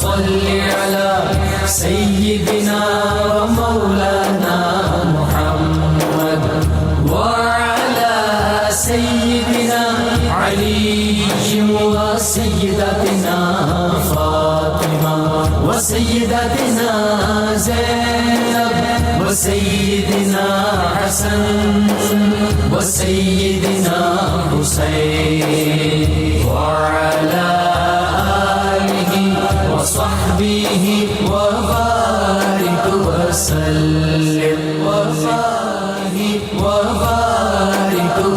صل على سيدنا ومولانا محمد وعلى سيدنا علي وسيدتنا فاطمة وسيدتنا زينب وسيدنا حسن وسيدنا حسين وعلى آله وصحبه وبارك وسلم وبارك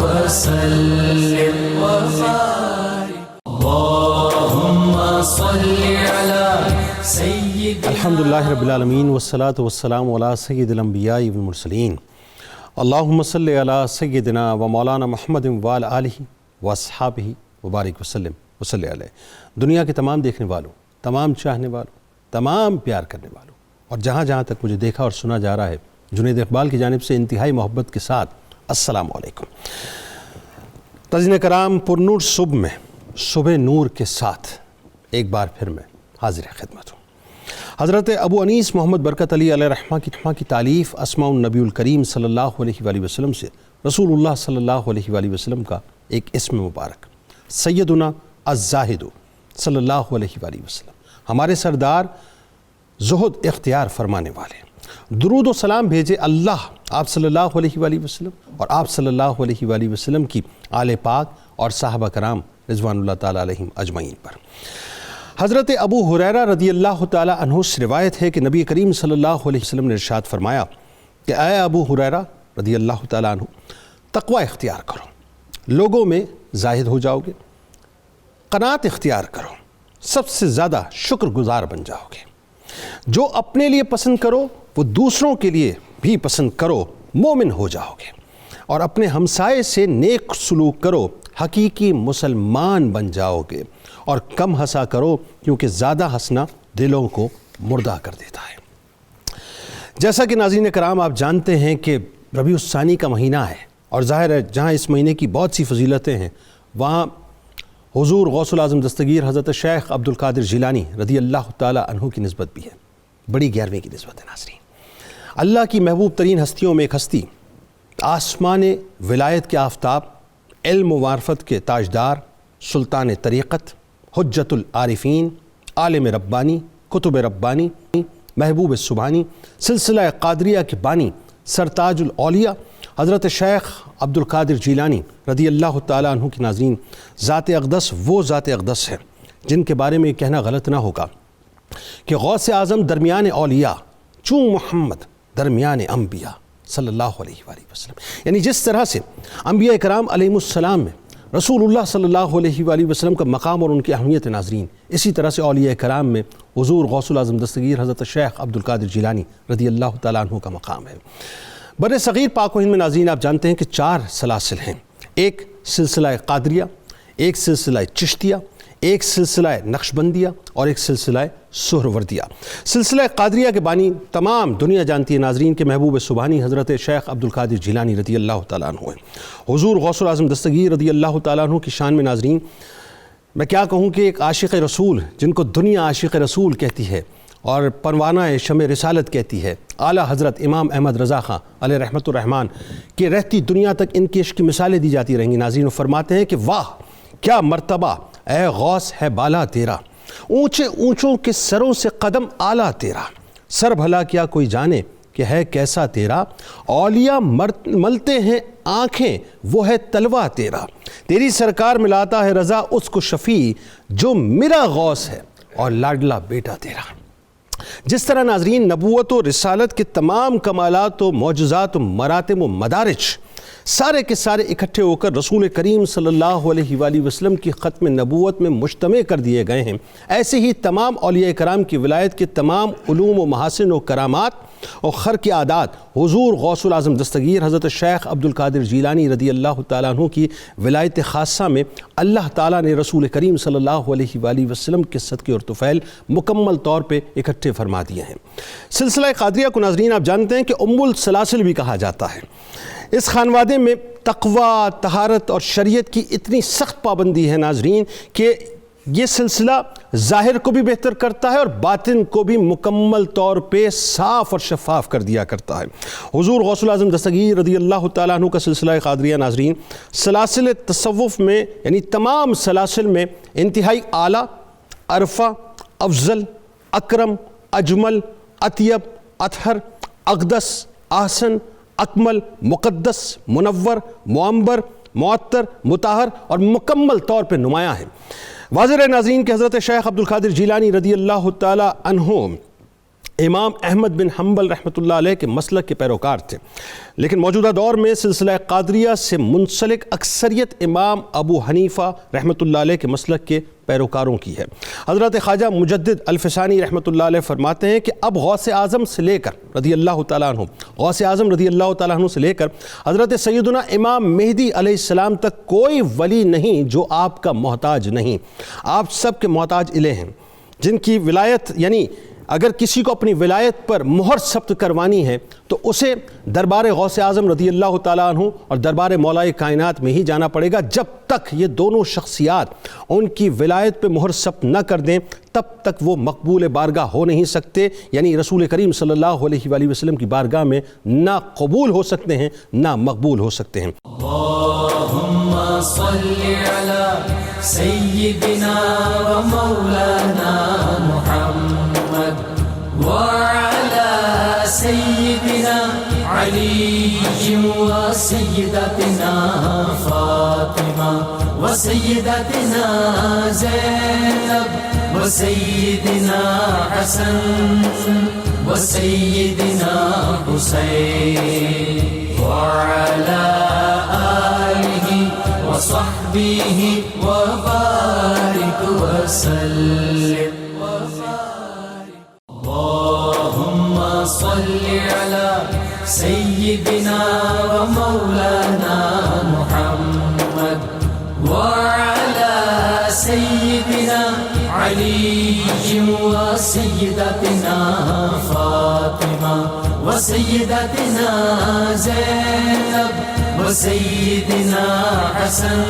وسلم وبارك اللهم صل على سيدنا الحمدللہ رب العالمین والصلاة والسلام علی سید الانبیاء والمرسلین اللہم صلی علی سیدنا و مولانا محمد وعلی آلہ واصحابہ وبارک وسلم وصلی علیہ۔ دنیا کے تمام دیکھنے والوں، تمام چاہنے والوں، تمام پیار کرنے والوں اور جہاں جہاں تک مجھے دیکھا اور سنا جا رہا ہے، جنید اقبال کی جانب سے انتہائی محبت کے ساتھ السلام علیکم۔ تازین کرام، پرنور صبح میں صبح نور کے ساتھ ایک بار پھر میں حاضر خدمت ہوں۔ حضرت ابو انیس محمد برکت علی علیہ رحمہ کی تالیف اسماء النبی الکریم صلی اللہ علیہ وآلہ وسلم سے رسول اللہ صلی اللہ علیہ وآلہ وسلم کا ایک اسم مبارک سیدنا الزاہد صلی اللہ علیہ وآلہ وسلم، ہمارے سردار زہد اختیار فرمانے والے، درود و سلام بھیجے اللہ آپ صلی اللہ علیہ وآلہ وسلم اور آپ صلی اللہ علیہ وآلہ وسلم کی آل پاک اور صحابہ کرام رضوان اللہ تعالیٰ علیہم اجمعین پر۔ حضرت ابو ہریرہ رضی اللہ تعالیٰ عنہ سے روایت ہے کہ نبی کریم صلی اللہ علیہ وسلم نے ارشاد فرمایا کہ اے ابو ہریرہ رضی اللہ تعالیٰ عنہ، تقوی اختیار کرو، لوگوں میں زاہد ہو جاؤ گے، قناعت اختیار کرو، سب سے زیادہ شکر گزار بن جاؤ گے، جو اپنے لیے پسند کرو وہ دوسروں کے لیے بھی پسند کرو، مومن ہو جاؤ گے، اور اپنے ہمسائے سے نیک سلوک کرو، حقیقی مسلمان بن جاؤ گے، اور کم ہنسا کرو کیونکہ زیادہ ہنسنا دلوں کو مردہ کر دیتا ہے۔ جیسا کہ ناظرین کرام آپ جانتے ہیں کہ ربیع الثانی کا مہینہ ہے، اور ظاہر ہے جہاں اس مہینے کی بہت سی فضیلتیں ہیں وہاں حضور غوث العظم دستگیر حضرت شیخ عبد القادر جیلانی رضی اللہ تعالیٰ عنہ کی نسبت بھی ہے، بڑی گہرائی کی نسبت ہے۔ ناظرین، اللہ کی محبوب ترین ہستیوں میں ایک ہستی، آسمان ولایت کے آفتاب، علم و معرفت کے تاجدار، سلطان طریقت، حجت العارفین، عالم ربانی، کتب ربانی، محبوب سبحانی، سلسلہ قادریہ کے بانی، سرتاج الاولیاء حضرت شیخ عبد القادر جیلانی رضی اللہ تعالیٰ عنہ کی ناظرین ذات اقدس وہ ذات اقدس ہے جن کے بارے میں یہ کہنا غلط نہ ہوگا کہ غوث اعظم درمیان اولیاء چون محمد درمیان انبیاء صلی اللہ علیہ وآلہ وسلم، یعنی جس طرح سے انبیاء کرام علیہ السلام میں رسول اللہ صلی اللہ علیہ وآلہ وسلم کا مقام اور ان کی اہمیت ناظرین، اسی طرح سے اولیاء کرام میں حضور غوث العظم دستگیر حضرت شیخ عبد القادر جیلانی رضی اللہ تعالیٰ عنہ کا مقام ہے۔ بر صغیر پاک و ہند میں ناظرین آپ جانتے ہیں کہ 4 سلاسل ہیں، ایک سلسلہ قادریہ، ایک سلسلہ چشتیہ، ایک سلسلہ نقشبندیہ اور ایک سلسلہ سہروردیہ۔ سلسلہ قادریہ کے بانی تمام دنیا جانتی ہے ناظرین کے محبوب سبحانی حضرت شیخ عبد القادر جیلانی رضی اللہ تعالیٰ عنہ ہیں۔ حضور غوث العظم دستگیر رضی اللہ تعالیٰ عنہ کی شان میں ناظرین میں کیا کہوں کہ ایک عاشق رسول جن کو دنیا عاشق رسول کہتی ہے اور پروانہ شمع رسالت کہتی ہے، اعلیٰ حضرت امام احمد رضا خان علیہ رحمۃ الرحمن کہ رہتی دنیا تک ان کی عشق کی مثالیں دی جاتی رہیں گی۔ ناظرین وہ فرماتے ہیں کہ واہ کیا مرتبہ اے غوث ہے بالا تیرا، اونچے اونچوں کے سروں سے قدم اعلیٰ تیرا، سر بھلا کیا کوئی جانے کہ ہے کیسا تیرا، اولیاء ملتے ہیں آنکھیں وہ ہے تلوہ تیرا، تیری سرکار ملاتا ہے رضا اس کو شفیع جو میرا غوث ہے اور لاڈلا بیٹا تیرا۔ جس طرح ناظرین نبوت و رسالت کے تمام کمالات و معجزات و مراتب و مدارج سارے کے سارے اکٹھے ہو کر رسول کریم صلی اللہ علیہ وآلہ وسلم کی ختم نبوت میں مجتمع کر دیے گئے ہیں، ایسے ہی تمام اولیاء کرام کی ولایت کے تمام علوم و محاسن و کرامات اور خرق عادات حضور غوث العظم دستگیر حضرت شیخ عبد القادر جیلانی رضی اللہ تعالیٰ عنہ کی ولایت خاصہ میں اللہ تعالیٰ نے رسول کریم صلی اللہ علیہ وآلہ وسلم کے صدقے اور طفیل مکمل طور پہ اکٹھے فرما دیے ہیں۔ سلسلہ قادریہ کو ناظرین آپ جانتے ہیں کہ ام السلاسل بھی کہا جاتا ہے۔ اس خانوادے میں تقوی، طہارت اور شریعت کی اتنی سخت پابندی ہے ناظرین کہ یہ سلسلہ ظاہر کو بھی بہتر کرتا ہے اور باطن کو بھی مکمل طور پہ صاف اور شفاف کر دیا کرتا ہے۔ حضور غوث الاعظم دستگیر رضی اللہ تعالیٰ عنہ کا سلسلہ قادریہ ناظرین سلاسل تصوف میں یعنی تمام سلاسل میں انتہائی اعلیٰ، عرفہ، افضل، اکرم، اجمل، اطیب، اطہر، اقدس، احسن، اکمل، مقدس، منور، معمبر، معطر، مطہر اور مکمل طور پہ نمایاں ہے۔ واضح رہے ناظرین کہ حضرت شیخ عبد القادر جیلانی رضی اللہ تعالی عنہ امام احمد بن حنبل رحمۃ اللہ علیہ کے مسلک کے پیروکار تھے، لیکن موجودہ دور میں سلسلہ قادریہ سے منسلک اکثریت امام ابو حنیفہ رحمۃ اللہ علیہ کے مسلک کے پیروکاروں کی ہے۔ حضرت خواجہ مجدد الفسانی رحمۃ اللہ علیہ فرماتے ہیں کہ اب غوث اعظم سے لے کر رضی اللہ تعالیٰ عنہ غوث اعظم رضی اللہ تعالیٰ عنہ سے لے کر حضرت سیدنا امام مہدی علیہ السلام تک کوئی ولی نہیں جو آپ کا محتاج نہیں، آپ سب کے محتاج الہ ہیں، جن کی ولایت یعنی اگر کسی کو اپنی ولایت پر مہر ثبت کروانی ہے تو اسے دربار غوث اعظم رضی اللہ تعالیٰ عنہ اور دربار مولائے کائنات میں ہی جانا پڑے گا۔ جب تک یہ دونوں شخصیات ان کی ولایت پہ مہر ثبت نہ کر دیں تب تک وہ مقبول بارگاہ ہو نہیں سکتے، یعنی رسول کریم صلی اللہ علیہ وآلہ وسلم کی بارگاہ میں نہ قبول ہو سکتے ہیں نہ مقبول ہو سکتے ہیں۔ اللہم صلی علی سیدنا و مولانا محمد وعلى سيدنا علي وسيدتنا فاطمة وسيدتنا زينب وسيدنا حسن وسيدنا حسين وعلى آله وصحبه وبارك وسلم۔ اللهم صل على سيدنا ومولانا محمد وعلى سيدنا علي وسيدتنا فاطمة وسيدتنا زينب وسيدنا حسن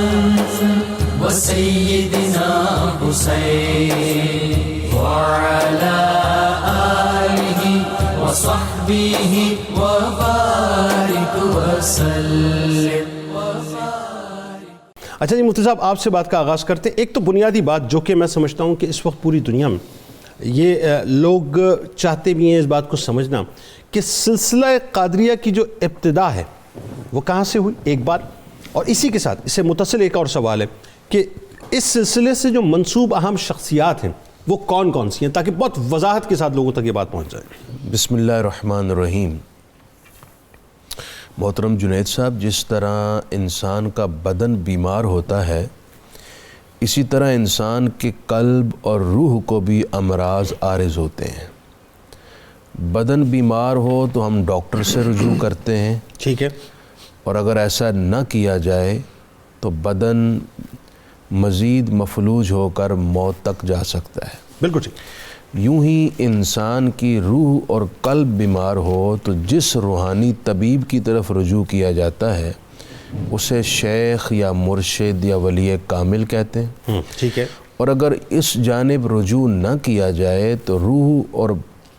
وسيدنا حسين وعلى آله وصحبه وبارك وسلم۔ اچھا جی مفتی صاحب، آپ سے بات کا آغاز کرتے ہیں۔ ایک تو بنیادی بات جو کہ میں سمجھتا ہوں کہ اس وقت پوری دنیا میں یہ لوگ چاہتے بھی ہیں اس بات کو سمجھنا کہ سلسلہ قادریہ کی جو ابتدا ہے وہ کہاں سے ہوئی، ایک بات، اور اسی کے ساتھ اس سے متصل ایک اور سوال ہے کہ اس سلسلے سے جو منسوب اہم شخصیات ہیں وہ کون کون سی ہیں، تاکہ بہت وضاحت کے ساتھ لوگوں تک یہ بات پہنچ جائے۔ بسم اللہ الرحمن الرحیم۔ محترم جنید صاحب، جس طرح انسان کا بدن بیمار ہوتا ہے اسی طرح انسان کے قلب اور روح کو بھی امراض عارض ہوتے ہیں۔ بدن بیمار ہو تو ہم ڈاکٹر سے رجوع کرتے ہیں، ٹھیک ہے، اور اگر ایسا نہ کیا جائے تو بدن مزید مفلوج ہو کر موت تک جا سکتا ہے۔ بالکل ٹھیک۔ یوں ہی انسان کی روح اور قلب بیمار ہو تو جس روحانی طبیب کی طرف رجوع کیا جاتا ہے اسے شیخ یا مرشد یا ولی کامل کہتے ہیں، ٹھیک ہے، اور اگر اس جانب رجوع نہ کیا جائے تو روح اور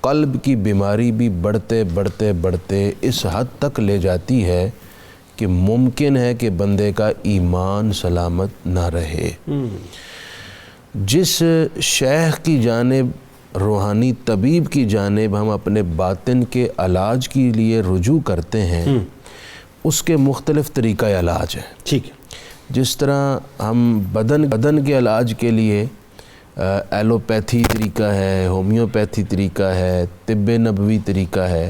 قلب کی بیماری بھی بڑھتے بڑھتے بڑھتے اس حد تک لے جاتی ہے کہ ممکن ہے کہ بندے کا ایمان سلامت نہ رہے۔ جس شیخ کی جانب، روحانی طبیب کی جانب ہم اپنے باطن کے علاج کے لیے رجوع کرتے ہیں اس کے مختلف طریقہ علاج ہیں۔ ٹھیک ہے، جس طرح ہم بدن کے علاج کے لیے ایلوپیتھی طریقہ ہے، ہومیوپیتھی طریقہ ہے، طب نبوی طریقہ ہے،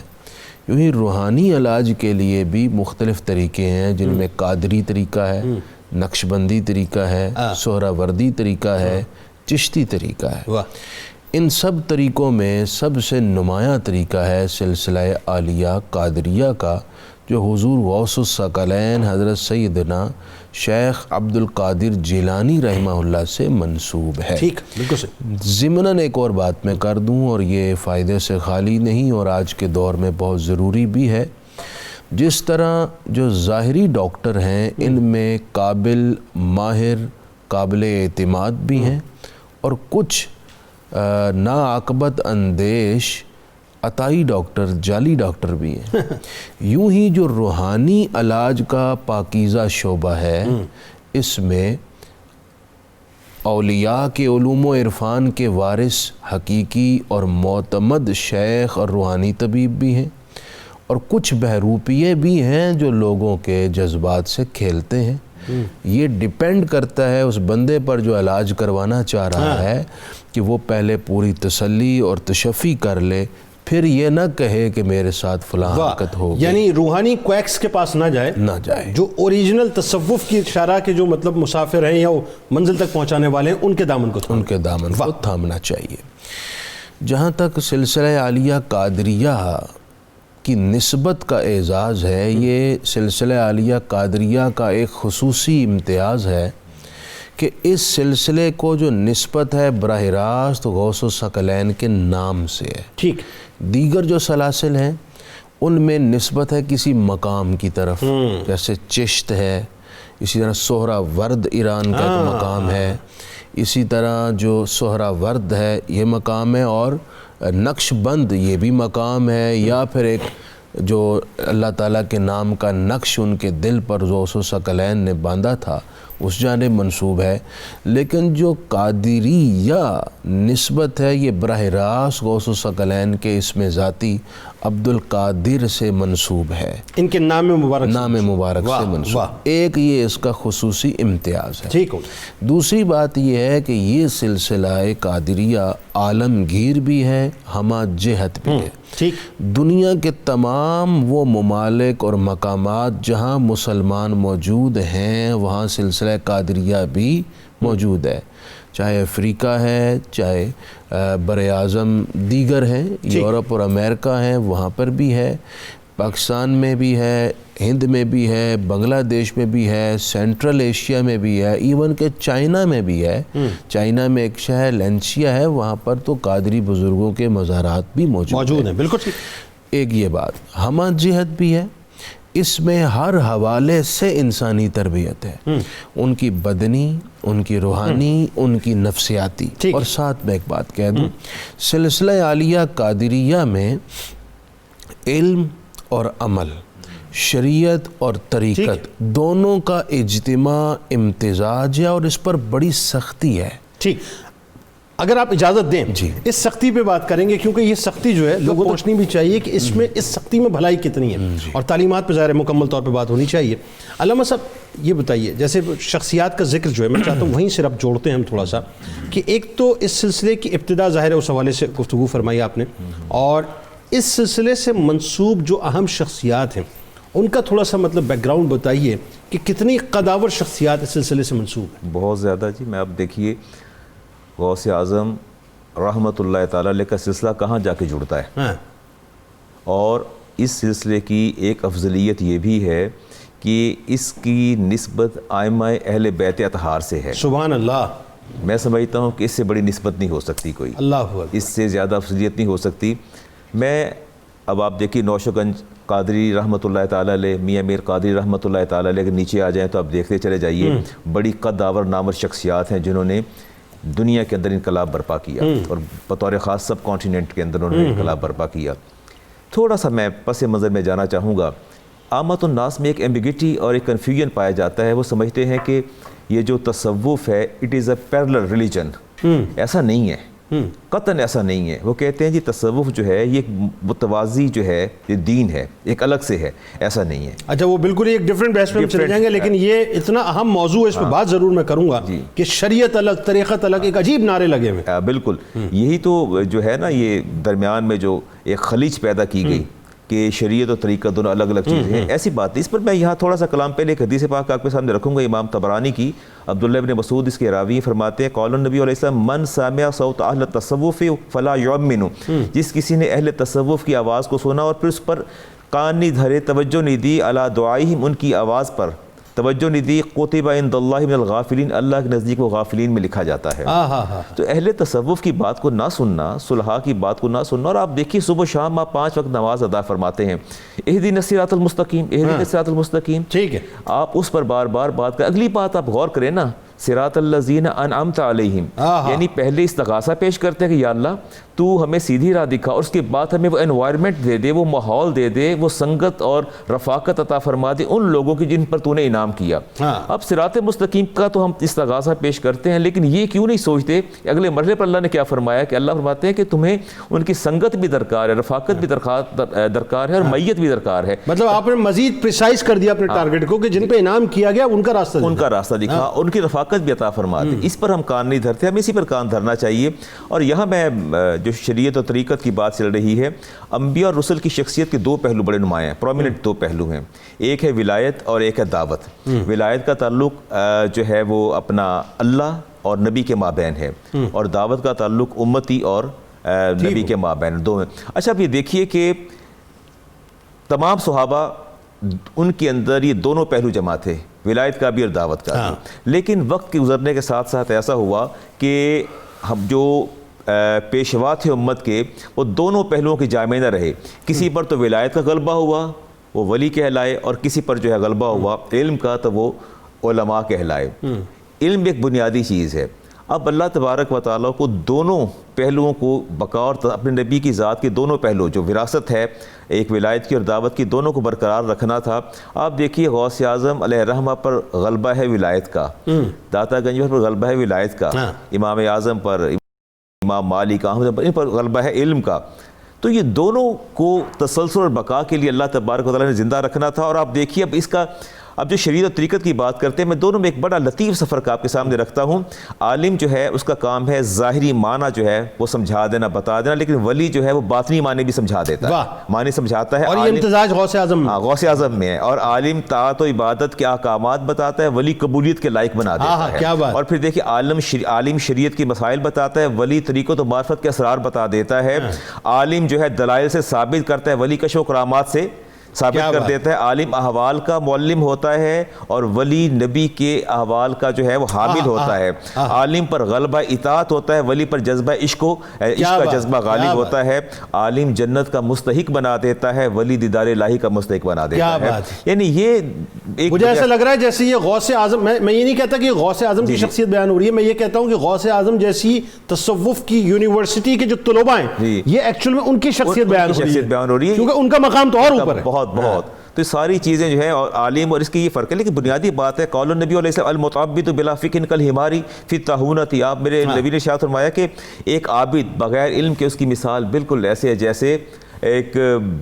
یوں ہی روحانی علاج کے لیے بھی مختلف طریقے ہیں، جن میں قادری طریقہ ہے، نقش بندی طریقہ ہے، سہراوردی طریقہ ہے، چشتی طریقہ ہے۔ ان سب طریقوں میں سب سے نمایاں طریقہ ہے سلسلہ عالیہ قادریہ کا، جو حضور غوث الثقلین حضرت سیدنا شیخ عبد القادر جیلانی رحمہ اللہ سے منسوب ہے۔ ٹھیک، بالکل صحیح۔ ضمناً ایک اور بات میں کر دوں، اور یہ فائدے سے خالی نہیں اور آج کے دور میں بہت ضروری بھی ہے، جس طرح جو ظاہری ڈاکٹر ہیں ان میں قابل، ماہر، قابل اعتماد بھی ہیں، اور کچھ ناعاقبت اندیش عطائی ڈاکٹر، جعلی ڈاکٹر بھی ہیں۔ یوں ہی جو روحانی علاج کا پاکیزہ شعبہ ہے، اس میں اولیاء کے علوم و عرفان کے وارث حقیقی اور معتمد شیخ اور روحانی طبیب بھی ہیں، اور کچھ بہروپیے بھی ہیں جو لوگوں کے جذبات سے کھیلتے ہیں۔ یہ ڈیپینڈ کرتا ہے اس بندے پر جو علاج کروانا چاہ رہا ہے کہ وہ پہلے پوری تسلی اور تشفی کر لے، پھر یہ نہ کہے کہ میرے ساتھ فلاں حرکت ہو گئی۔ یعنی روحانی کویکس کے پاس نہ جائے، جو اوریجنل تصوف کی شرح کے جو مطلب مسافر ہیں یا منزل تک پہنچانے والے ہیں، ان کے دامن کو تھامنا چاہیے۔ جہاں تک سلسلہ عالیہ قادریہ کی نسبت کا اعزاز ہے، یہ سلسلہ عالیہ قادریہ کا ایک خصوصی امتیاز ہے کہ اس سلسلے کو جو نسبت ہے براہ راست غوث الثقلین کے نام سے ہے۔ ٹھیک، دیگر جو سلاسل ہیں ان میں نسبت ہے کسی مقام کی طرف، جیسے چشت ہے، اسی طرح سہرہ ورد ایران کا ایک مقام ہے، اسی طرح جو سہرہ ورد ہے یہ مقام ہے، اور نقش بند یہ بھی مقام ہے، یا پھر ایک جو اللہ تعالیٰ کے نام کا نقش ان کے دل پر غوث الثقلین نے باندھا تھا اس جانب منسوب ہے۔ لیکن جو قادریہ نسبت ہے یہ براہ راست غوث الثقلین کے اسم ذاتی عبد القادر سے منسوب ہے، ان کے نام مبارک سے منسوب۔ ایک یہ اس کا خصوصی امتیاز ہے۔ ٹھیک ہو۔ دوسری بات یہ ہے کہ یہ سلسلہ قادریہ عالمگیر بھی ہے، ہمہ جہت بھی ہے۔ ٹھیک، دنیا کے تمام وہ ممالک اور مقامات جہاں مسلمان موجود ہیں وہاں سلسلہ قادریہ بھی موجود ہے، چاہے افریقہ ہے، چاہے بر اعظم دیگر ہیں، یورپ اور امریکہ ہیں، وہاں پر بھی ہے، پاکستان میں بھی ہے، ہند میں بھی ہے، بنگلہ دیش میں بھی ہے، سینٹرل ایشیا میں بھی ہے، ایون کہ چائنا میں بھی ہے۔ چائنا میں ایک شہر لینشیا ہے، وہاں پر تو قادری بزرگوں کے مزارات بھی موجود ہیں۔ بالکل ٹھیک۔ ایک یہ بات ہمہ جہت بھی ہے، اس میں ہر حوالے سے انسانی تربیت ہے، ان کی بدنی، ان کی روحانی، ان کی نفسیاتی۔ اور ساتھ میں ایک بات کہہ دوں، سلسلہ عالیہ قادریہ میں علم اور عمل، شریعت اور طریقت دونوں کا اجتماع، امتزاج ہے، اور اس پر بڑی سختی ہے۔ ٹھیک، اگر آپ اجازت دیں اس سختی پہ بات کریں گے، کیونکہ یہ سختی جو ہے لوگوں کو پوچھنی بھی چاہیے کہ اس میں اس سختی میں بھلائی کتنی ہے، اور تعلیمات پہ ظاہر مکمل طور پہ بات ہونی چاہیے۔ علامہ صاحب یہ بتائیے، جیسے شخصیات کا ذکر جو ہے میں چاہتا ہوں وہیں سے رب جوڑتے ہیں ہم تھوڑا سا، کہ ایک تو اس سلسلے کی ابتدا ظاہر ہے اس حوالے سے گفتگو فرمائی آپ نے، اور اس سلسلے سے منسوب جو اہم شخصیات ہیں ان کا تھوڑا سا مطلب بیک گراؤنڈ بتائیے کہ کتنی قداور شخصیات اس سلسلے سے منسوب ہیں۔ بہت زیادہ جی۔ میں اب دیکھیے غوث اعظم رحمۃ اللہ تعالیٰ علیہ کا سلسلہ کہاں جا کے جڑتا ہے، اور اس سلسلے کی ایک افضلیت یہ بھی ہے کہ اس کی نسبت ائمہ اہل بیت اطہار سے ہے۔ سبحان اللہ۔ میں سمجھتا ہوں کہ اس سے بڑی نسبت نہیں ہو سکتی کوئی، اللہ، اس سے زیادہ افضلیت نہیں ہو سکتی۔ میں اب آپ دیکھیے نوشہ گنج قادری رحمۃ اللہ تعالیٰ علیہ، میاں میر قادری رحمۃ اللہ تعالیٰ علیہ کے نیچے آ جائیں تو آپ دیکھتے چلے جائیے، بڑی قد آور نامور شخصیات ہیں جنہوں نے دنیا کے اندر انقلاب برپا کیا، اور بطور خاص سب کانٹیننٹ کے اندر انہوں نے انقلاب برپا کیا۔ تھوڑا سا میں پس منظر میں جانا چاہوں گا، عامت الناس میں ایک ایمبیگیٹی اور ایک کنفیوژن پایا جاتا ہے، وہ سمجھتے ہیں کہ یہ جو تصوف ہے it is a parallel religion. ایسا نہیں ہے، قطعاً ایسا نہیں ہے۔ وہ کہتے ہیں جی تصوف جو ہے یہ ایک متوازی جو ہے یہ دین ہے، ایک الگ سے ہے، ایسا نہیں ہے۔ اچھا، وہ بالکل ایک ڈیفرنٹ بحث میں چلے جائیں گے، لیکن یہ اتنا اہم موضوع ہے، اس پہ بات ضرور میں کروں گا کہ شریعت الگ، طریقت الگ، ایک عجیب نعرے لگے ہوئے۔ بالکل، یہی تو جو ہے نا یہ درمیان میں جو ایک خلیج پیدا کی گئی کہ شریعت اور طریقت دونوں الگ الگ چیزیں ہیں، ایسی بات نہیں۔ اس پر میں یہاں تھوڑا سا کلام پہلے ایک حدیث پاک آپ کے سامنے رکھوں گا، امام طبرانی کی، عبداللہ ابن مسعود اس کے راوی فرماتے ہیں، قول النبی علیہ السلام من سامع صوت اہل التصوف فلا یؤمن، جس کسی نے اہل تصوف کی آواز کو سنا اور پھر اس پر کان نہیں دھرے، توجہ نہیں دی، علی دعائہم، ان کی آواز پر توجہ نہیں دی، کتب عند اللہ من الغافلین، اللہ کے نزدیک وہ غافلین میں لکھا جاتا ہے۔ تو اہل تصوف کی بات کو نہ سننا، صلحاء کی بات کو نہ سننا، اور آپ دیکھیے صبح شام آپ 5 وقت نماز ادا فرماتے ہیں، اہدنا الصراط المستقیم، اہدنا الصراط المستقیم، ٹھیک ہے، آپ اس پر بار بار بات کریں۔ اگلی بات آپ غور کریں نا، صراط الذین انعمت علیہم، یعنی پہلے استغاثہ پیش کرتے ہیں کہ یا اللہ تو ہمیں سیدھی راہ دکھا، اور اس کے بعد ہمیں وہ انوائرمنٹ دے دے، وہ ماحول دے دے، وہ سنگت اور رفاقت عطا فرما دے ان لوگوں کی جن پر تو نے انعام کیا۔ اب صراط مستقیم کا تو ہم استغاثہ پیش کرتے ہیں، لیکن یہ کیوں نہیں سوچتے اگلے مرحلے پر اللہ نے کیا فرمایا کہ اللہ فرماتے ہیں کہ تمہیں ان کی سنگت بھی درکار ہے، رفاقت بھی درکار ہے، اور میت بھی درکار ہے۔ مطلب آپ نے مزید پریسائز کر دیا اپنے ٹارگٹ کو کہ جن پہ انعام کیا گیا ان کا راستہ دکھا، ان کی رفاقت بھی عطا فرما دے۔ اس پر ہم کان نہیں دھرتے، ہمیں اسی پر کان دھرنا چاہیے۔ اور یہاں میں جو شریعت اور طریقت کی بات چل رہی ہے، انبیاء اور رسل کی شخصیت کے دو پہلو بڑے نمایاں ہیں، پرومیننٹ دو پہلو ہیں، ایک ہے ولایت اور ایک ہے دعوت۔ ولایت کا تعلق جو ہے وہ اپنا اللہ اور نبی کے مابین ہے، اور دعوت کا تعلق امتی اور نبی کے مابین، دو ہیں۔ اچھا اب یہ دیکھیے کہ تمام صحابہ ان کے اندر یہ دونوں پہلو جمع تھے، ولایت کا بھی اور دعوت کا بھی، لیکن وقت کے گزرنے کے ساتھ ساتھ ایسا ہوا کہ ہم جو پیشوا تھے امت کے، وہ دونوں پہلوؤں کے جامع نہ رہے۔ کسی پر تو ولایت کا غلبہ ہوا، وہ ولی کہلائے، اور کسی پر جو ہے غلبہ ہوا علم کا، تو وہ علماء کہلائے۔ علم ایک بنیادی چیز ہے۔ اب اللہ تبارک و تعالیٰ کو دونوں پہلوؤں کو بقا اور اپنے نبی کی ذات کے دونوں پہلو، جو وراثت ہے ایک ولایت کی اور دعوت کی، دونوں کو برقرار رکھنا تھا۔ آپ دیکھیے غوث اعظم علیہ الرحمہ پر غلبہ ہے ولایت کا، داتا گنج پر غلبہ ہے ولایت کا، امام اعظم پر، امام مالک، احمد پر، ان پر غلبہ ہے علم کا۔ تو یہ دونوں کو تسلسل اور بقا کے لیے اللہ تبارک و تعالیٰ نے زندہ رکھنا تھا۔ اور آپ دیکھیے اب اس کا، اب جو شریعت و طریقت کی بات کرتے ہیں، میں دونوں میں ایک بڑا لطیف سا فرق آپ کے سامنے رکھتا ہوں۔ عالم جو ہے اس کا کام ہے ظاہری معنی جو ہے وہ سمجھا دینا، بتا دینا، لیکن ولی جو ہے وہ باطنی معنی بھی سمجھا دیتا ہے، معنی سمجھاتا ہے۔ اور یہ امتزاج غوث اعظم، غوث اعظم میں ہے۔ اور عالم طاعت و عبادت کے احکامات بتاتا ہے، ولی قبولیت کے لائق بنا دیتا ہے۔ اور پھر دیکھیے عالم شریعت کی مسائل بتاتا ہے، ولی طریقت و معرفت کے اسرار بتا دیتا ہے۔ عالم جو ہے دلائل سے ثابت کرتا ہے، ولی کشف و کرامات سے ثابت کر دیتا ہے۔ عالم احوال کا معلم ہوتا ہے، اور ولی نبی کے احوال کا جو ہے وہ حامل ہوتا ہے۔ عالم پر غلبہ اطاعت ہوتا ہے، ولی پر جذبہ عشق کا جذبہ غالب ہوتا ہے۔ عالم جنت کا مستحق بنا دیتا ہے، ولی دیدار الہی کا مستحق بنا دیتا ہے۔ یعنی یہ ایک، مجھے ایسا لگ رہا ہے جیسے یہ غوث اعظم، میں یہ نہیں کہتا کہ غوث اعظم کی شخصیت بیان ہو رہی ہے، میں یہ کہتا ہوں کہ غوث اعظم جیسی تصوف کی یونیورسٹی کے جو طلباء ہیں، یہ ایکچوئل میں ان کی شخصیت بیان ہو رہی ہے، کیونکہ ان کا مقام تو اور اوپر ہے بہت۔ تو ساری چیزیں جو ہے، اور عالم اور اس کی یہ فرق ہے، لیکن بنیادی بات ہے قول النبی علیہ السلام المتعبد بلا فقہ کالحماری فی الطاحونۃ۔ آپ میرے نبی نے ارشاد فرمایا کہ ایک عابد بغیر علم کے اس کی مثال بالکل ایسے ہے جیسے ایک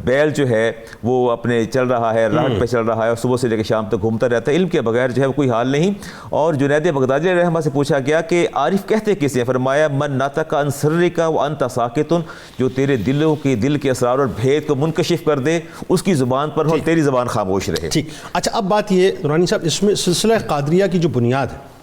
بیل جو ہے وہ اپنے چل رہا ہے، راہٹ پہ چل رہا ہے، اور صبح سے لے کے شام تک گھومتا رہتا ہے، علم کے بغیر جو ہے وہ کوئی حال نہیں۔ اور جنید بغدادی علیہ الرحمہ سے پوچھا گیا کہ عارف کہتے کسے؟ فرمایا من نطق عن سرک وانت ساکت، جو تیرے دل کے اسرار اور بھید کو منکشف کر دے، اس کی زبان پر ہو اور تیری زبان خاموش رہے۔ ٹھیک، اچھا اب بات یہ نورانی صاحب، اس میں سلسلہ قادریہ کی جو بنیاد ہے،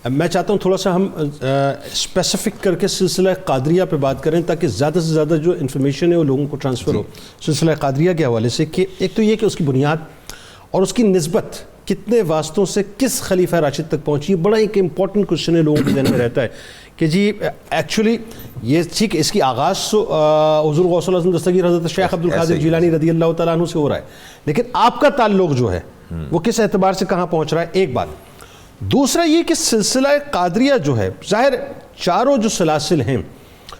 میں چاہتا ہوں تھوڑا سا ہم اسپیسیفک کر کے سلسلہ قادریہ پہ بات کریں تاکہ زیادہ سے زیادہ جو انفارمیشن ہے وہ لوگوں کو ٹرانسفر ہو سلسلہ قادریہ کے حوالے سے، کہ ایک تو یہ کہ اس کی بنیاد اور اس کی نسبت کتنے واسطوں سے کس خلیفہ راشد تک پہنچی ہے، بڑا ایک امپورٹنٹ کوشچن ہے لوگوں کے ذہن میں رہتا ہے کہ جی ایکچولی یہ ٹھیک اس کی آغاز حضور غوث الاعظم دستگیر حضرت شیخ عبد القادر جیلانی رضی اللہ تعالیٰ عنہ سے ہو رہا ہے، لیکن آپ کا تعلق جو ہے وہ کس اعتبار سے کہاں پہنچ رہا ہے، ایک بات۔ دوسرا یہ کہ سلسلہ قادریہ جو ہے، ظاہر چاروں جو سلاسل ہیں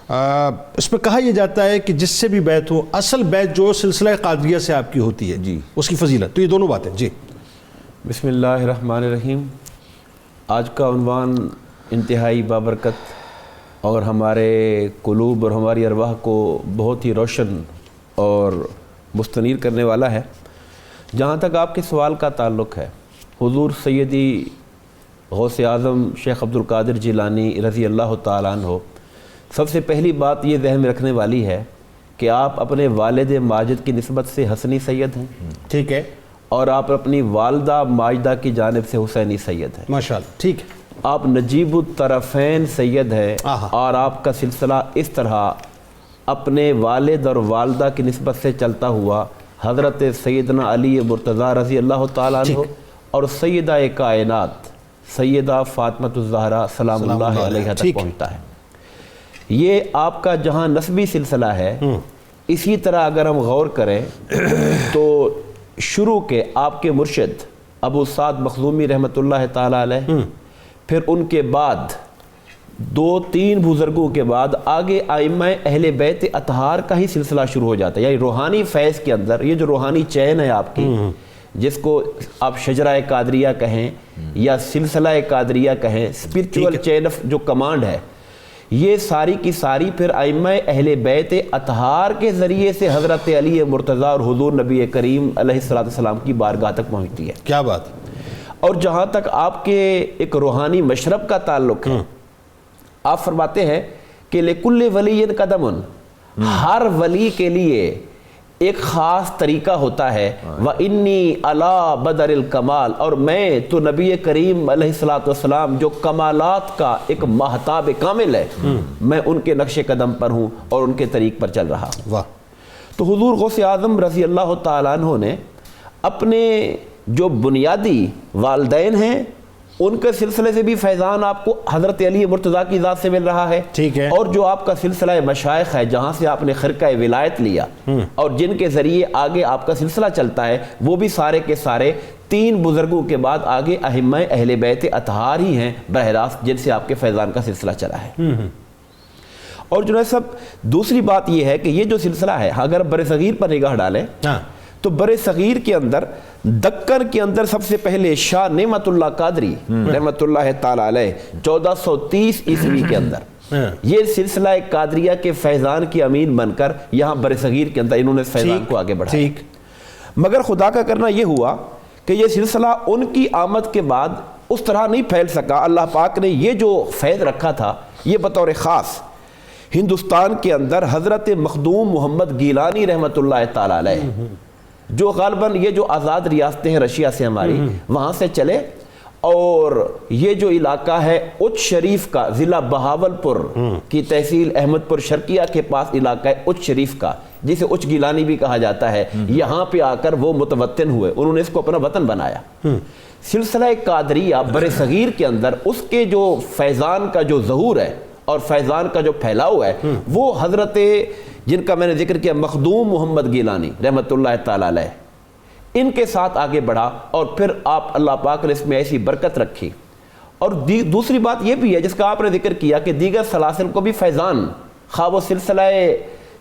اس پہ کہا یہ جاتا ہے کہ جس سے بھی بیعت ہو، اصل بیعت جو سلسلہ قادریہ سے آپ کی ہوتی ہے، جی اس کی فضیلت، تو یہ دونوں باتیں۔ جی بسم اللہ الرحمن الرحیم۔ آج کا عنوان انتہائی بابرکت اور ہمارے قلوب اور ہماری ارواح کو بہت ہی روشن اور مستنیر کرنے والا ہے۔ جہاں تک آپ کے سوال کا تعلق ہے، حضور سیدی غوث اعظم شیخ عبد القادر جیلانی رضی اللہ تعالیٰ عنہ، سب سے پہلی بات یہ ذہن میں رکھنے والی ہے کہ آپ اپنے والد ماجد کی نسبت سے حسنی سید ہیں، ٹھیک ہے، اور آپ اپنی والدہ ماجدہ کی جانب سے حسینی سید ہیں، ماشاءاللہ، ٹھیک ہے، آپ نجیب الطرفین سید ہیں، اور آپ کا سلسلہ اس طرح اپنے والد اور والدہ کی نسبت سے چلتا ہوا حضرت سیدنا علی مرتضیٰ رضی اللہ تعالیٰ عنہ اور سیدہ کائنات سیدہ فاطمۃ الزہرا سلام اللہ علیہا تک پہنچتا ہے۔ یہ آپ کا جہاں نسبی سلسلہ ہے، اسی طرح اگر ہم غور کریں تو شروع کے آپ کے مرشد ابو سعد مخزومی رحمۃ اللہ تعالیٰ علیہ، پھر ان کے بعد 2-3 بزرگوں کے بعد آگے ائمہ اہل بیت اطہار کا ہی سلسلہ شروع ہو جاتا ہے. یعنی روحانی فیض کے اندر یہ جو روحانی چین ہے آپ کی، جس کو آپ شجرہ قادریہ کہیں یا سلسلہ قادریہ کہیں، اسپرچول چین آف جو کمانڈ ہے، یہ ساری کی ساری پھر ائمہ اہل بیت اطہار کے ذریعے سے حضرت علی مرتضیٰ اور حضور نبی کریم علیہ السلام کی بارگاہ تک پہنچتی ہے. کیا بات. اور جہاں تک آپ کے ایک روحانی مشرب کا تعلق ہے، آپ فرماتے ہیں کہ لِكُلِّ وَلِيٍّ قَدَمٌ، ہر ولی کے لیے ایک خاص طریقہ ہوتا ہے. وَإِنِّي عَلَى بَدَرِ الْكَمَالِ، اور میں تو نبی کریم علیہ السلام جو کمالات کا ایک مہتاب کامل ہے، میں ان کے نقش قدم پر ہوں اور ان کے طریق پر چل رہا ہوں. واہ. تو حضور غوث اعظم رضی اللہ تعالیٰ عنہ نے اپنے جو بنیادی والدین ہیں ان کے سلسلے سے بھی فیضان آپ کو حضرت علی مرتضیٰ کی ذات سے مل رہا ہے. ٹھیک ہے. اور جو آپ کا سلسلہ مشائخ ہے، جہاں سے آپ نے خرقہ ولایت لیا اور جن کے ذریعے آگے آپ کا سلسلہ چلتا ہے، وہ بھی سارے کے سارے 3 بزرگوں کے بعد آگے ائمہ اہل بیت اطہار ہی ہیں براہ راست، جن سے آپ کے فیضان کا سلسلہ چلا ہے. اور جو ہے سب دوسری بات یہ ہے کہ یہ جو سلسلہ ہے، اگر بر صغیر پر نگاہ ڈالیں تو بر صغیر کے اندر دکن کے اندر سب سے پہلے شاہ نعمت اللہ قادری رحمت اللہ تعالی علیہ 1430 عیسوی کے اندر یہ سلسلہ قادریہ کے فیضان کی امین بن کر یہاں بر صغیر کے اندر انہوں نے فیضان کو آگے بڑھایا. مگر خدا کا کرنا یہ ہوا کہ یہ سلسلہ ان کی آمد کے بعد اس طرح نہیں پھیل سکا. اللہ پاک نے یہ جو فیض رکھا تھا یہ بطور خاص ہندوستان کے اندر حضرت مخدوم محمد گیلانی رحمت اللہ تعالی علیہ، جو غالباً یہ جو آزاد ریاستیں ہیں رشیا سے ہماری، وہاں سے چلے. اور یہ جو علاقہ ہے اچ شریف کا، ضلع بہاولپور کی تحصیل احمد پور شرقیہ کے پاس علاقہ ہے اچ شریف کا، جسے اچ گیلانی بھی کہا جاتا ہے، یہاں پہ آ کر وہ متوطن ہوئے، انہوں نے اس کو اپنا وطن بنایا. سلسلہ قادریہ بر صغیر کے اندر اس کے جو فیضان کا جو ظہور ہے اور فیضان کا جو پھیلاؤ ہے، وہ حضرت جن کا میں نے ذکر کیا مخدوم محمد گیلانی رحمت اللہ تعالی علیہ، ان کے ساتھ آگے بڑھا. اور پھر آپ اللہ پاک نے اس میں ایسی برکت رکھی. اور دوسری بات یہ بھی ہے جس کا آپ نے ذکر کیا کہ دیگر سلاسل کو بھی فیضان، خواہ وہ سلسلہ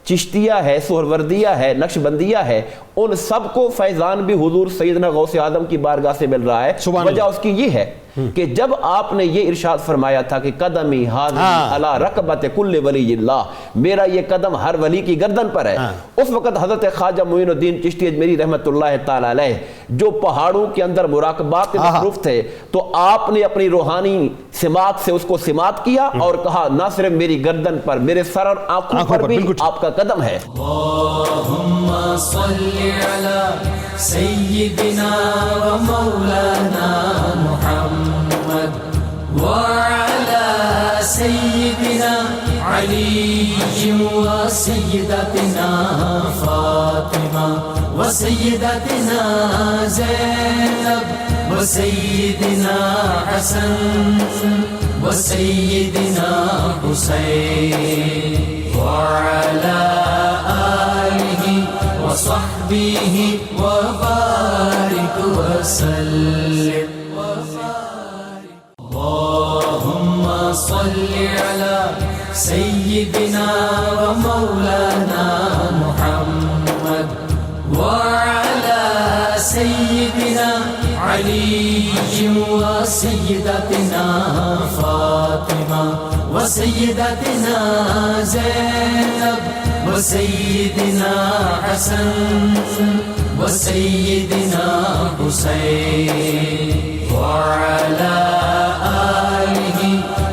چشتیہ ہے، سہروردیہ ہے، نقش بندیہ ہے، ان سب کو فیضان بھی حضور سیدنا غوث اعظم کی بارگاہ سے مل رہا ہے. وجہ اس کی یہ ہے کہ جب آپ نے یہ ارشاد فرمایا تھا کہ قدمی حاضر علی رکبت کل ولی اللہ، میرا یہ قدم ہر ولی کی گردن پر ہے، اس وقت حضرت خواجہ معین الدین چشتی اجمیری رحمت اللہ تعالی علیہ جو پہاڑوں کے اندر مراقبات کے مصروف تھے، تو آپ نے اپنی روحانی سماعت سے اس کو سماعت کیا اور کہا نہ صرف میری گردن پر، میرے سر اور آنکھوں پر بھی آپ کا قدم ہے. اللہم صلی علی سیدنا و مولانا محمد وعلى سيدنا علي وسيدتنا فاطمة وسيدتنا زينب وسيدنا حسن وسيدنا حسين وعلى آله وصحبه وبارك وسلم. اللهم صل على سيدنا ومولانا محمد وعلى سيدنا علي وسيدتنا فاطمة وسيدتنا زينب وسيدنا حسن وسيدنا حسين وعلى آله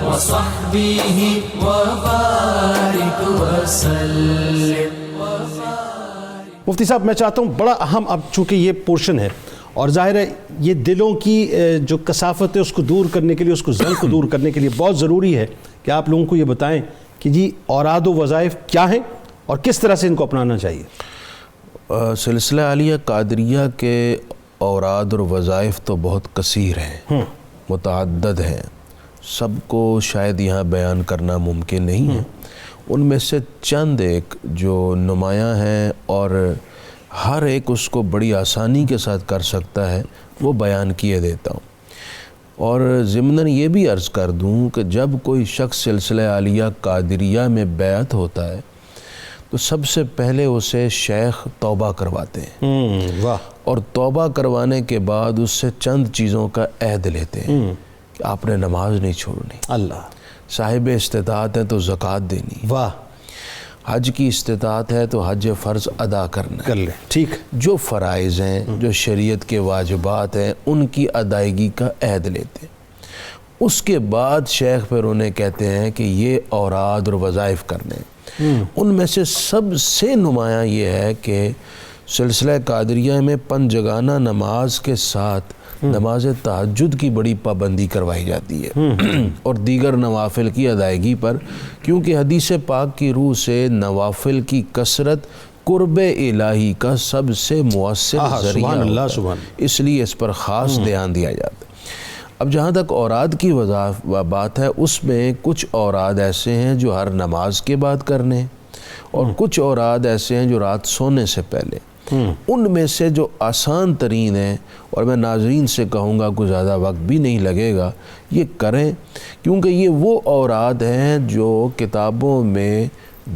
وصحبه وبارك وسلم. مفتی صاحب میں چاہتا ہوں بڑا اہم، اب چونکہ یہ پورشن ہے اور ظاہر ہے یہ دلوں کی جو کثافت ہے اس کو دور کرنے کے لیے، اس کو زنگ کو دور کرنے کے لیے بہت ضروری ہے کہ آپ لوگوں کو یہ بتائیں کہ جی اوراد و وظائف کیا ہیں اور کس طرح سے ان کو اپنانا چاہیے. سلسلہ عالیہ قادریہ کے اوراد اور وظائف تو بہت کثیر ہیں، متعدد ہیں، سب کو شاید یہاں بیان کرنا ممکن نہیں ہے. ان میں سے چند ایک جو نمایاں ہیں اور ہر ایک اس کو بڑی آسانی کے ساتھ کر سکتا ہے وہ بیان کیے دیتا ہوں. اور ضمناً یہ بھی عرض کر دوں کہ جب کوئی شخص سلسلہ عالیہ قادریہ میں بیعت ہوتا ہے تو سب سے پہلے اسے شیخ توبہ کرواتے ہیں، واہ، اور توبہ کروانے کے بعد اس سے چند چیزوں کا عہد لیتے ہیں کہ آپ نے نماز نہیں چھوڑنی، اللہ، صاحب استطاعت ہے تو زکوٰۃ دینی، واہ، حج کی استطاعت ہے تو حج فرض ادا کرنا، کر لیں، ٹھیک، جو فرائض ہیں، جو شریعت کے واجبات ہیں، ان کی ادائیگی کا عہد لیتے ہیں۔ اس کے بعد شیخ پھر انہیں کہتے ہیں کہ یہ اوراد اور وظائف کرنے، ان میں سے سب سے نمایاں یہ ہے کہ سلسلہ قادریہ میں پنجگانہ نماز کے ساتھ نماز تہجد کی بڑی پابندی کروائی جاتی ہے اور دیگر نوافل کی ادائیگی پر، کیونکہ حدیث پاک کی روح سے نوافل کی کثرت قرب الہی کا سب سے مؤثر ذریعہ سبحان اللہ، ہوتا ہے، سبحان، اس لیے اس پر خاص دھیان دیا جاتا ہے۔ اب جہاں تک اوراد کی بات ہے، اس میں کچھ اوراد ایسے ہیں جو ہر نماز کے بعد کرنے ہیں، اور کچھ اوراد ایسے ہیں جو رات سونے سے پہلے۔ ان میں سے جو آسان ترین ہیں، اور میں ناظرین سے کہوں گا کوئی زیادہ وقت بھی نہیں لگے گا، یہ کریں، کیونکہ یہ وہ اوراد ہیں جو کتابوں میں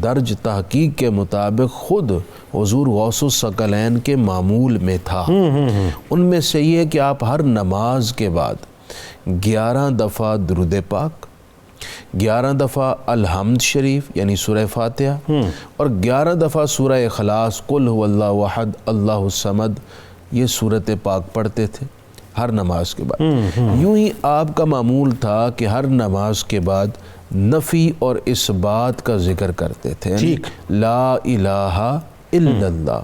درج تحقیق کے مطابق خود حضور غوث الثقلین کے معمول میں تھا۔ ان میں سے یہ کہ آپ ہر نماز کے بعد 11 دفعہ درود پاک، 11 دفعہ الحمد شریف یعنی سورہ فاتحہ، اور 11 دفعہ سورہ اخلاص، قل هو اللہ احد اللہ الصمد، یہ سورت پاک پڑھتے تھے ہر نماز کے بعد۔ یوں ہی آپ کا معمول تھا کہ ہر نماز کے بعد نفی اور اثبات کا ذکر کرتے تھے، ٹھیک، لا الہ الا اللہ،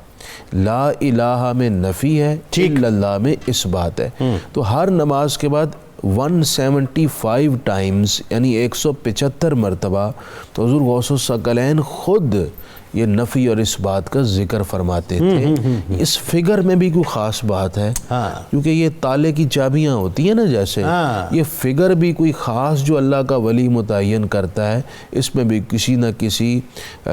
لا الہ میں نفی ہے، الا اللہ میں اثبات ہے۔ تو ہر نماز کے بعد 175 ٹائمز یعنی 175 مرتبہ تو حضور غوث الثقلین خود یہ نفی اور اس بات کا ذکر فرماتے تھے۔ اس فگر میں بھی کوئی خاص بات ہے، کیونکہ یہ تالے کی چابیاں ہوتی ہیں نا، جیسے یہ فگر بھی کوئی خاص جو اللہ کا ولی متعین کرتا ہے، اس میں بھی کسی نہ کسی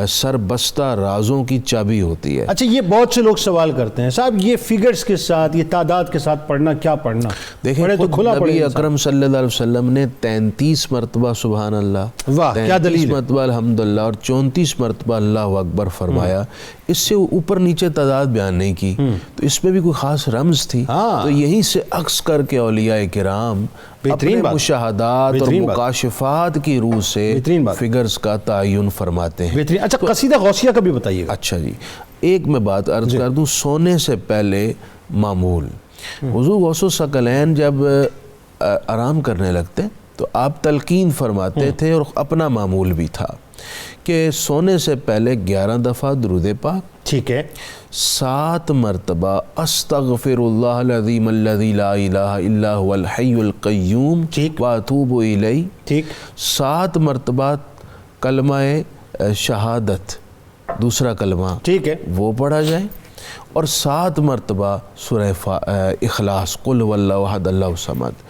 سربستہ رازوں کی چابی ہوتی ہے۔ اچھا، یہ بہت سے لوگ سوال کرتے ہیں صاحب یہ فگرز کے ساتھ، یہ تعداد کے ساتھ پڑھنا، کیا پڑھنا؟ دیکھیں خود نبی اکرم صلی اللہ علیہ وسلم نے 33 مرتبہ سبحان اللہ، واہ، کیا دلیل 33 مرتبہ الحمدللہ اور 34 مرتبہ اللہ اکبر فرمایا۔ اس سے اوپر نیچے تعداد بیان نہیں کی، تو اس میں بھی کوئی خاص رمز تھی۔ تو یہیں سے عکس کر کے اولیاء کرام اپنے مشاہدات اور مکاشفات کی روح سے فگرز کا تعین فرماتے ہیں۔ بہترین۔ اچھا، قصیدہ غوثیہ کا بھی بتائیے گا۔ اچھا جی، ایک میں بات عرض کر دوں، سونے سے پہلے معمول، حضور غوث الثقلین جب آرام کرنے لگتے تو آپ تلقین فرماتے تھے، اور اپنا معمول بھی تھا کہ سونے سے پہلے 11 دفعہ درود پاک، ٹھیک ہے، 7 مرتبہ استغفر اللہ العظیم الذی لا الہ الا هو الحی القیوم واتوب الیہ، ٹھیک، 7 مرتبہ کلمہ شہادت، دوسرا کلمہ، ٹھیک ہے، وہ پڑھا جائے، اور 7 مرتبہ سورہ اخلاص، قل هو اللہ احد اللہ الصمد،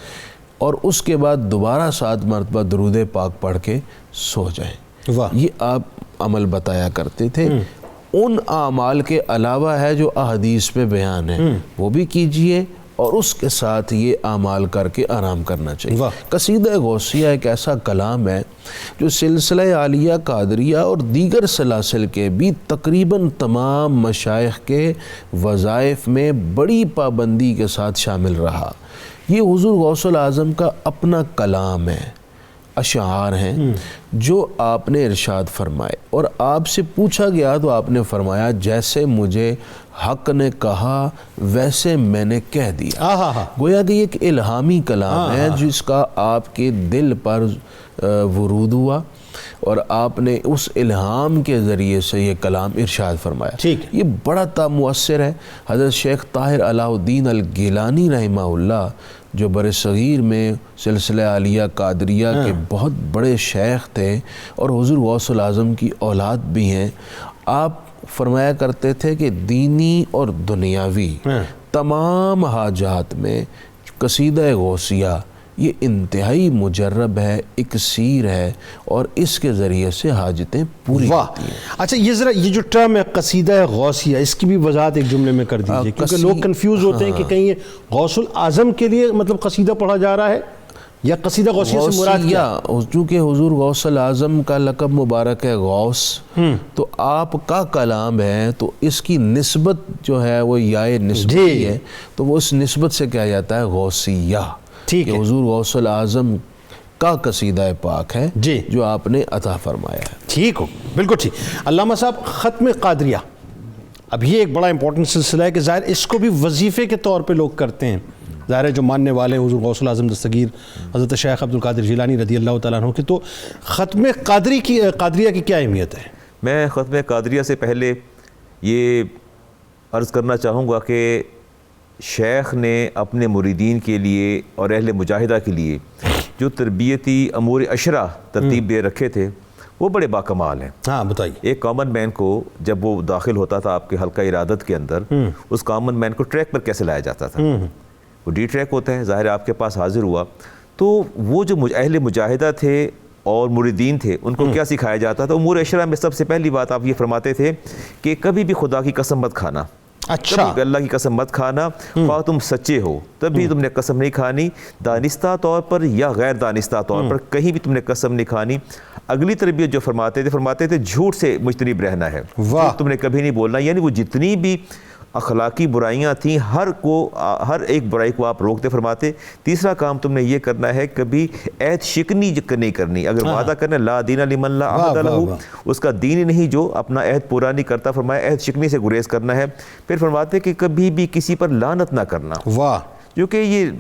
اور اس کے بعد دوبارہ 7 مرتبہ درود پاک پڑھ کے سو جائیں۔ یہ آپ عمل بتایا کرتے تھے۔ ان اعمال کے علاوہ ہے جو احادیث پہ بیان ہے، وہ بھی کیجئے، اور اس کے ساتھ یہ اعمال کر کے آرام کرنا چاہیے۔ قصیدہ غوثیہ ایک ایسا کلام ہے جو سلسلہ عالیہ قادریہ اور دیگر سلاسل کے بھی تقریباً تمام مشائخ کے وظائف میں بڑی پابندی کے ساتھ شامل رہا۔ یہ حضور غوث الاعظم کا اپنا کلام ہے، اشعار ہیں جو آپ نے ارشاد فرمائے، اور آپ سے پوچھا گیا تو آپ نے فرمایا جیسے مجھے حق نے کہا ویسے میں نے کہہ دیا۔ گویا کہ یہ ایک الہامی کلام ہے جس کا آپ کے دل پر ورود ہوا، اور آپ نے اس الہام کے ذریعے سے یہ کلام ارشاد فرمایا۔ یہ بڑا مؤثر ہے۔ حضرت شیخ طاہر علاء الدین الگیلانی رحمہ اللہ، جو بر صغیر میں سلسلہ عالیہ قادریہ کے بہت بڑے شیخ تھے اور حضور غوث الاعظم کی اولاد بھی ہیں، آپ فرمایا کرتے تھے کہ دینی اور دنیاوی تمام حاجات میں قصیدہ غوثیہ یہ انتہائی مجرب ہے، اکسیر ہے، اور اس کے ذریعے سے حاجتیں پوری ہوتی ہیں۔ اچھا، یہ ذرا یہ جو ٹرم ہے قصیدہ غوثیہ، اس کی بھی وضاحت ایک جملے میں کر دیجئے، کیونکہ لوگ کنفیوز ہوتے ہیں کہ کہیں یہ غوث الاعظم کے لیے مطلب قصیدہ پڑھا جا رہا ہے یا قصیدہ غوثیہ سے مراد کیا؟ چونکہ حضور غوث الاعظم کا لقب مبارک ہے غوث، تو آپ کا کلام ہے تو اس کی نسبت جو ہے وہ یائے نسبتی ہے، تو وہ اس نسبت سے کہا جاتا ہے غوثیہ، ٹھیک ہے، حضور غوث الاعظم کا قصیدہ پاک ہے جی جو آپ نے عطا فرمایا ہے۔ ٹھیک ہو، بالکل ٹھیک۔ علامہ صاحب، ختم قادریہ، اب یہ ایک بڑا امپورٹنٹ سلسلہ ہے کہ ظاہر اس کو بھی وظیفے کے طور پہ لوگ کرتے ہیں، ظاہر ہے جو ماننے والے ہیں حضور غوث الاعظم دستگیر حضرت شیخ عبد القادر جیلانی رضی اللہ تعالیٰ عنہ کے، تو ختم قادریہ کی کیا اہمیت ہے؟ میں ختم قادریہ سے پہلے یہ عرض کرنا چاہوں گا کہ شیخ نے اپنے مریدین کے لیے اور اہل مجاہدہ کے لیے جو تربیتی امور عشرہ ترتیب دے رکھے تھے وہ بڑے باکمال ہیں۔ ہاں بتائیے۔ ایک کامن مین کو جب وہ داخل ہوتا تھا آپ کے حلقہ ارادت کے اندر، اس کامن مین کو ٹریک پر کیسے لایا جاتا تھا؟ وہ ڈی ٹریک ہوتا ہے، ظاہر آپ کے پاس حاضر ہوا تو وہ جو اہل مجاہدہ تھے اور مریدین تھے ان کو کیا سکھایا جاتا تھا؟ امور عشرہ میں سب سے پہلی بات آپ یہ فرماتے تھے کہ کبھی بھی خدا کی قسم مت کھانا، اچھا، کبھی اللہ کی قسم مت کھانا، خواہ تم سچے ہو تب بھی تم نے قسم نہیں کھانی، دانستہ طور پر یا غیر دانستہ طور پر کہیں بھی تم نے قسم نہیں کھانی۔ اگلی تربیت جو فرماتے تھے جھوٹ سے مجتنب رہنا ہے، تم نے کبھی نہیں بولنا، یعنی وہ جتنی بھی اخلاقی برائیاں تھیں ہر ایک برائی کو آپ روکتے فرماتے۔ تیسرا کام تم نے یہ کرنا ہے کبھی عہد شکنی نہیں کرنی، اگر وعدہ کرنا لا دین لمن لا عہد لہ، اس کا دین ہی نہیں جو اپنا عہد پورا نہیں کرتا، فرمایا عہد شکنی سے گریز کرنا ہے۔ پھر فرماتے کہ کبھی بھی کسی پر لعنت نہ کرنا، واہ، کیونکہ یہ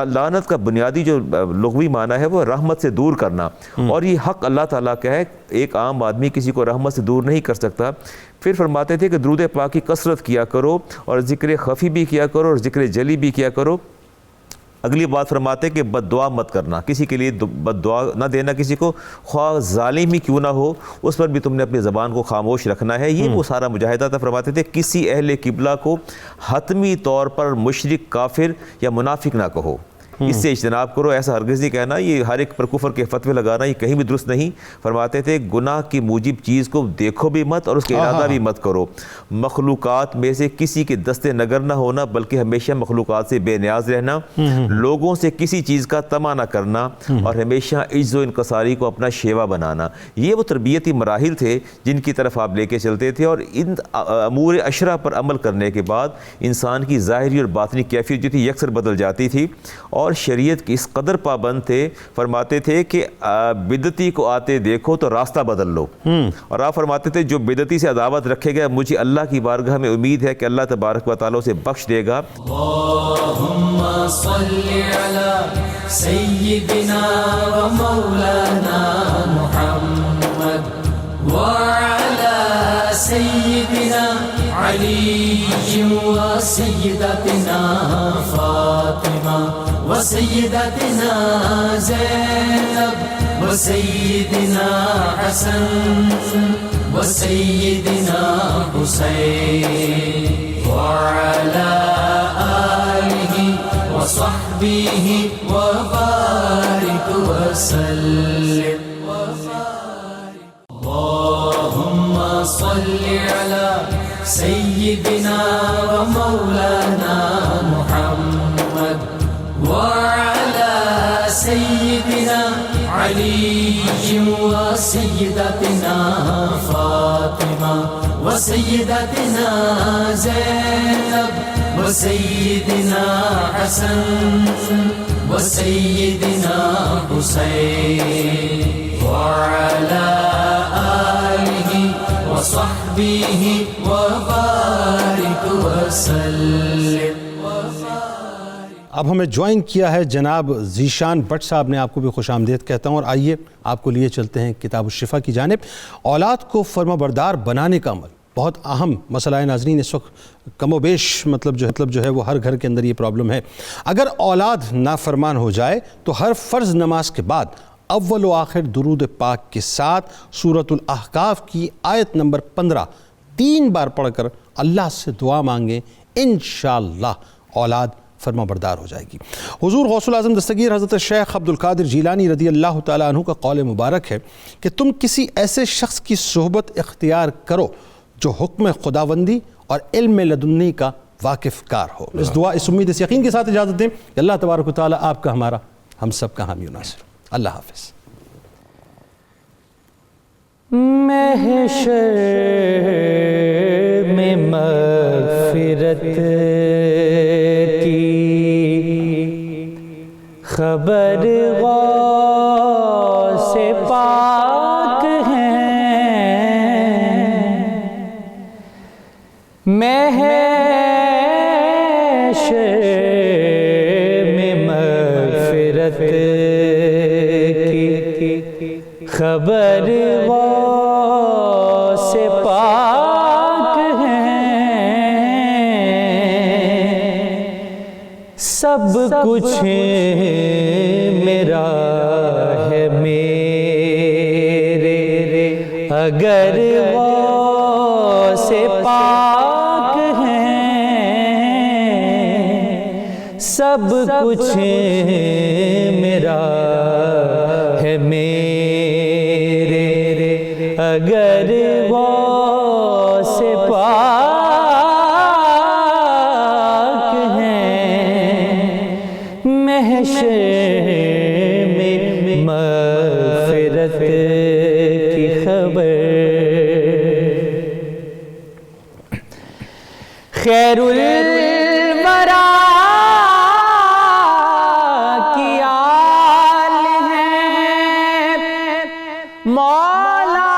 لعنت کا بنیادی جو لغوی معنی ہے وہ رحمت سے دور کرنا، اور یہ حق اللہ تعالیٰ کا ہے، ایک عام آدمی کسی کو رحمت سے دور نہیں کر سکتا۔ پھر فرماتے تھے کہ درود پاک کی کثرت کیا کرو اور ذکر خفی بھی کیا کرو اور ذکر جلی بھی کیا کرو۔ اگلی بات فرماتے کہ بد دعا مت کرنا، کسی کے لیے بد دعا نہ دینا کسی کو، خواہ ظالم ہی کیوں نہ ہو، اس پر بھی تم نے اپنی زبان کو خاموش رکھنا ہے۔ یہ وہ سارا مجاہدہ تھا۔ فرماتے تھے کسی اہل قبلہ کو حتمی طور پر مشرک، کافر یا منافق نہ کہو، اس سے اجتناب کرو، ایسا ہرگز نہیں کہنا، یہ ہر ایک پر کفر کے فتوے لگانا یہ کہیں بھی درست نہیں۔ فرماتے تھے گناہ کی موجب چیز کو دیکھو بھی مت اور اس کا ارادہ بھی مت کرو، مخلوقات میں سے کسی کے دست نگر نہ ہونا بلکہ ہمیشہ مخلوقات سے بے نیاز رہنا، لوگوں سے کسی چیز کا طمع نہ کرنا اور ہمیشہ عجز و انکساری کو اپنا شیوا بنانا۔ یہ وہ تربیتی مراحل تھے جن کی طرف آپ لے کے چلتے تھے، اور ان امور عشرہ پر عمل کرنے کے بعد انسان کی ظاہری اور باطنی کیفیت جو تھی یکسر بدل جاتی تھی، اور شریعت کی اس قدر پابند تھے، فرماتے تھے کہ بدعتی کو آتے دیکھو تو راستہ بدل لو، اور آپ فرماتے تھے جو بدعتی سے عداوت رکھے گا مجھے اللہ کی بارگاہ میں امید ہے کہ اللہ تبارک و تعالیٰ اسے بخش دے گا۔ اللہم صلی علی سیدنا و مولانا محمد وعلی سیدنا علی و سیدتنا فاطمہ و سیدتنا زینب و سیدنا حسن و سیدنا حسین وعلی آلہ وصحبہ وبارک وسلم۔ اللہم صلی علی سیدنا و مولانا محمد وعلی سیدنا علی و سیدتنا فاطمہ و سیدتنا زینب و سیدنا حسن و سیدنا حسین وعلی آلہ وصحبہ وبارک وسلم۔ اب ہمیں جوائن کیا ہے جناب ذیشان بٹ صاحب نے، آپ کو بھی خوش آمدید کہتا ہوں، اور آئیے آپ کو لیے چلتے ہیں کتاب الشفا کی جانب۔ اولاد کو فرما بردار بنانے کا عمل بہت اہم مسئلہ ہے ناظرین، اس وقت کم و بیش مطلب جو ہے وہ ہر گھر کے اندر یہ پرابلم ہے۔ اگر اولاد نافرمان ہو جائے تو ہر فرض نماز کے بعد اول و آخر درود پاک کے ساتھ سورۃ الاحقاف کی آیت نمبر 15 3 بار پڑھ کر اللہ سے دعا مانگیں، انشاءاللہ اولاد فرما بردار ہو جائے گی۔ حضور غوث الاعظم دستگیر حضرت شیخ عبد القادر جیلانی رضی اللہ تعالیٰ عنہ کا قول مبارک ہے کہ تم کسی ایسے شخص کی صحبت اختیار کرو جو حکم خداوندی اور علم لدنی کا واقف کار ہو۔ اس دعا، اس امید، اس یقین کے ساتھ اجازت دیں کہ اللہ تبارک و تعالیٰ آپ کا، ہمارا ہم سب کا حامی و ناصر ہو۔ اللہ حافظ۔ محشر میں مغفرت کی خبر غوث پاک ہیں، محشر میں مغفرت کی خبر غوث پاک ہیں، سب کچھ میرا ہے میرے اگر غوث پاک ہیں، سب کچھ میرا ہے میرے اگر غوث پاک ہیں، محشر میں مغفرت کی خبر، خیر الورا کی آل ہیں، مولا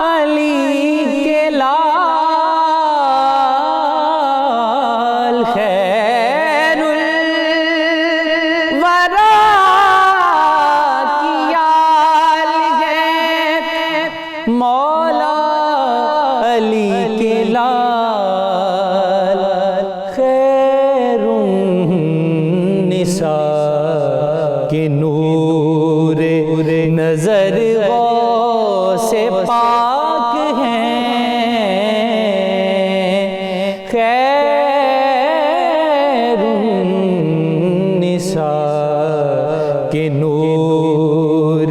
علی کے لال، خیر الورا کی آل ہیں، مولا علی کے لال، خیر النساء کے نور نظر غوث پاک ہیں، خیر النساء کے نور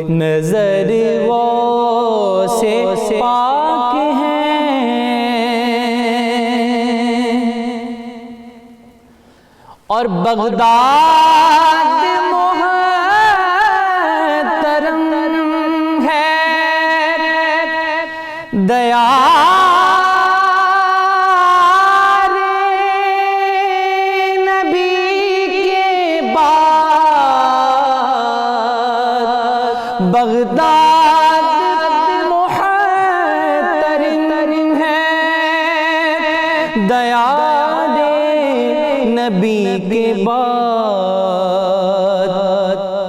نظر غوث پاک ہیں، اور بغداد محترم ہے، دیار نبی کے بعد، بغداد محترم ہے، دیار نبی کے بعد،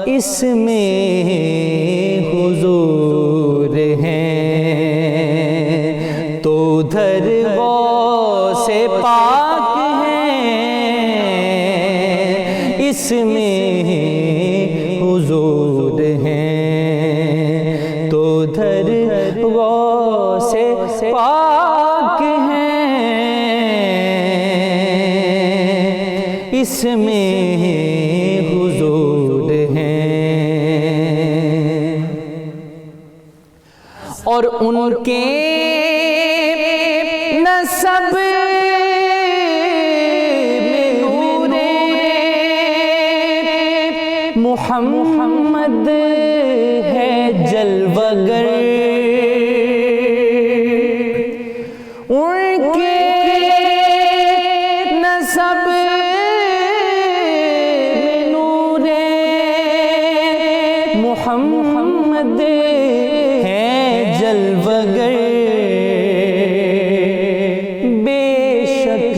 اس میں حضور ہیں تو ادھر غوث پاک ہیں، اس میں حضور ہیں تو ادھر غوث پاک ہیں، اس میں حضور ہیں، اور ان کے نسب میں نور محمد ہے جلوہ گر، ان کے نسب میں نور محمد ہے جلوہ گر، بے شک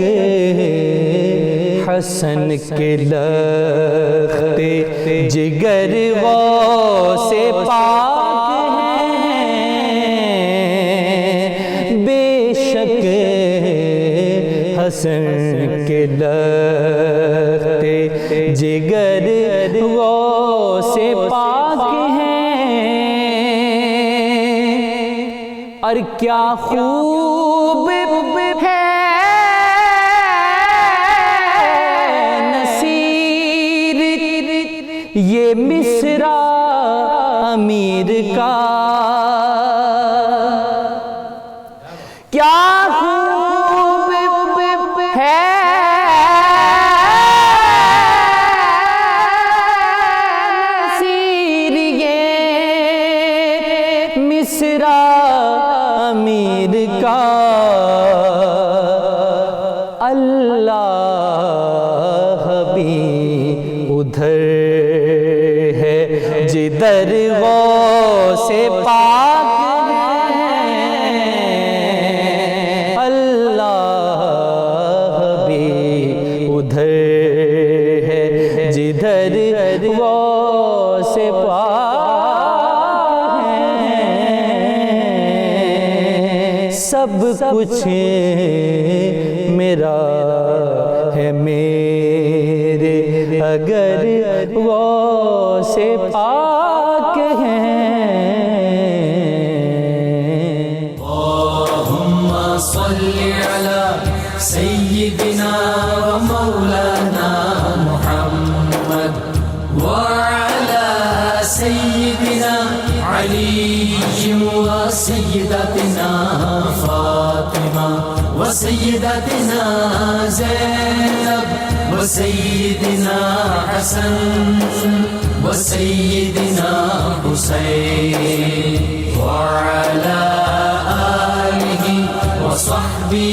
حسن کے لخت جگر غوث پاک ہیں، بے شک حسن کے لخت جگر غوث پاک ہیں، اور کیا خوب ہے نصیر یہ مصرع امیر کا، کیا خوب ہے ادھر ہے جدھر غوث پاک ہے، اللہ بھی ادھر ہے جدھر غوث پاک ہے، سب کچھ میرا ہے میرے اگر غوث پاک ہیں۔ اللہم صلی علی سیدنا و مولانا محمد وعلی سیدنا علی و سیدتنا فاطمہ و سیدتنا زینب و سیدنا حسن و سیدنا حسین وعلی آلہ و صحبہ